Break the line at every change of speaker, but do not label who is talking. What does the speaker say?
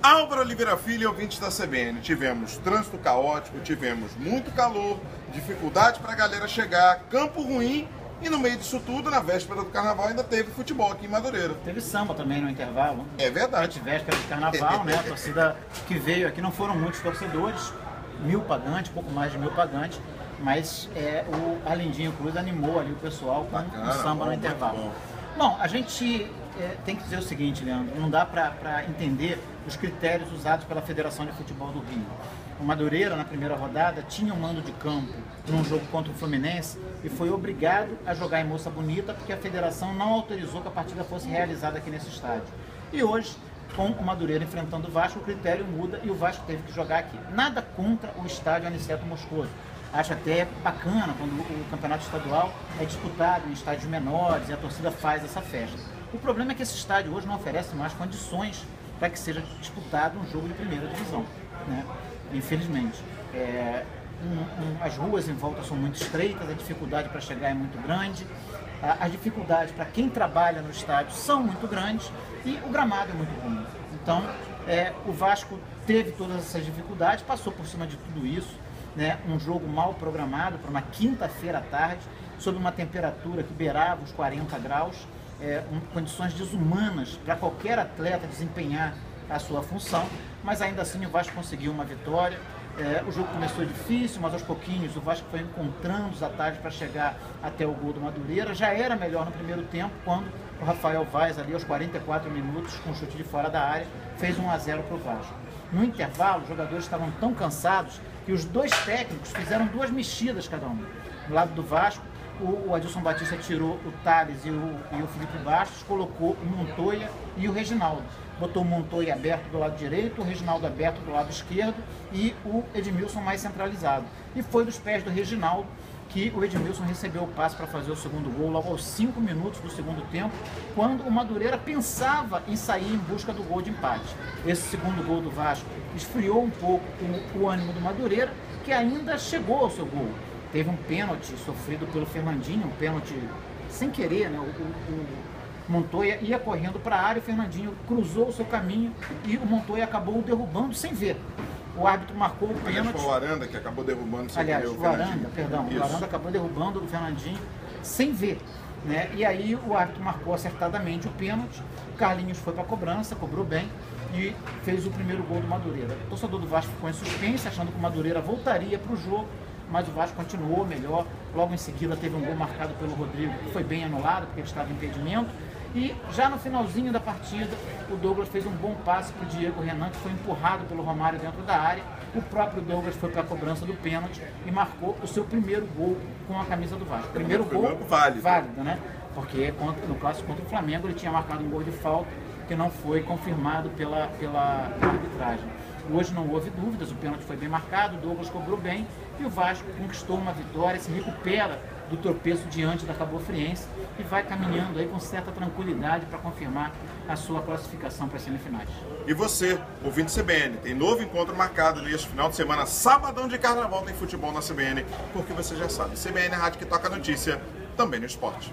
Álvaro Oliveira Filho e ouvintes da CBN, tivemos trânsito caótico, tivemos muito calor, dificuldade para a galera chegar, campo ruim e no meio disso tudo, na véspera do carnaval, ainda teve futebol aqui em Madureira.
Teve samba também no intervalo.
É verdade.
Véspera de carnaval, né? A torcida que veio aqui, não foram muitos torcedores, 1000 pagantes, pouco mais de 1000 pagantes, mas o Arlindinho Cruz animou ali o pessoal com o samba no intervalo. Bom, a gente tem que dizer o seguinte, Leandro, não dá para entender os critérios usados pela Federação de Futebol do Rio. O Madureira, na primeira rodada, tinha um mando de campo num jogo contra o Fluminense e foi obrigado a jogar em Moça Bonita porque a federação não autorizou que a partida fosse realizada aqui nesse estádio. E hoje, com o Madureira enfrentando o Vasco, o critério muda e o Vasco teve que jogar aqui. Nada contra o estádio Aniceto Moscoso. Acho até bacana quando o campeonato estadual é disputado em estádios menores e a torcida faz essa festa. O problema é que esse estádio hoje não oferece mais condições para que seja disputado um jogo de primeira divisão, né? Infelizmente. As ruas em volta são muito estreitas, a dificuldade para chegar é muito grande, as dificuldades para quem trabalha no estádio são muito grandes e o gramado é muito ruim. Então, o Vasco teve todas essas dificuldades, passou por cima de tudo isso, né? Um jogo mal programado para uma quinta-feira à tarde, sob uma temperatura que beirava os 40 graus, condições desumanas para qualquer atleta desempenhar a sua função, mas ainda assim o Vasco conseguiu uma vitória. O jogo começou difícil, mas aos pouquinhos o Vasco foi encontrando os atalhos para chegar até o gol do Madureira. Já era melhor no primeiro tempo, quando o Rafael Vaz, ali aos 44 minutos, com um chute de fora da área, fez 1-0 para o Vasco. No intervalo, os jogadores estavam tão cansados que os dois técnicos fizeram 2 mexidas cada um. Do lado do Vasco, o Adilson Batista tirou o Thales e o Felipe Bastos, colocou o Montoya e o Reginaldo. Botou o Montoya aberto do lado direito, o Reginaldo aberto do lado esquerdo e o Edmilson mais centralizado. E foi dos pés do Reginaldo que o Edmilson recebeu o passe para fazer o segundo gol, logo aos 5 minutos do segundo tempo, quando o Madureira pensava em sair em busca do gol de empate. Esse segundo gol do Vasco esfriou um pouco o ânimo do Madureira, que ainda chegou ao seu gol. Teve um pênalti sofrido pelo Fernandinho, um pênalti sem querer, né? O Montoya ia correndo para a área, o Fernandinho cruzou o seu caminho e o Montoya acabou o derrubando sem ver. O árbitro marcou o pênalti.
Foi o Aranda que acabou derrubando sem
Aliás,
ver
o Aranda acabou derrubando o Fernandinho sem ver, né? E aí o árbitro marcou acertadamente o pênalti, o Carlinhos foi para a cobrança, cobrou bem e fez o primeiro gol do Madureira. O torcedor do Vasco ficou em suspense, achando que o Madureira voltaria para o jogo, mas o Vasco continuou melhor. Logo em seguida teve um gol marcado pelo Rodrigo, que foi bem anulado, porque ele estava em impedimento. E já no finalzinho da partida, o Douglas fez um bom passe para o Diego Renan, que foi empurrado pelo Romário dentro da área. O próprio Douglas foi para a cobrança do pênalti e marcou o seu primeiro gol com a camisa do Vasco. Primeiro gol válido, né? Porque no clássico contra o Flamengo ele tinha marcado um gol de falta que não foi confirmado pela arbitragem. Hoje não houve dúvidas, o pênalti foi bem marcado, o Douglas cobrou bem e o Vasco conquistou uma vitória, se recupera do tropeço diante da Cabofriense e vai caminhando aí com certa tranquilidade para confirmar a sua classificação para as semifinais.
E você, ouvinte CBN, tem novo encontro marcado neste final de semana, sabadão de carnaval, tem futebol na CBN, porque você já sabe, CBN é a rádio que toca a notícia, também no esporte.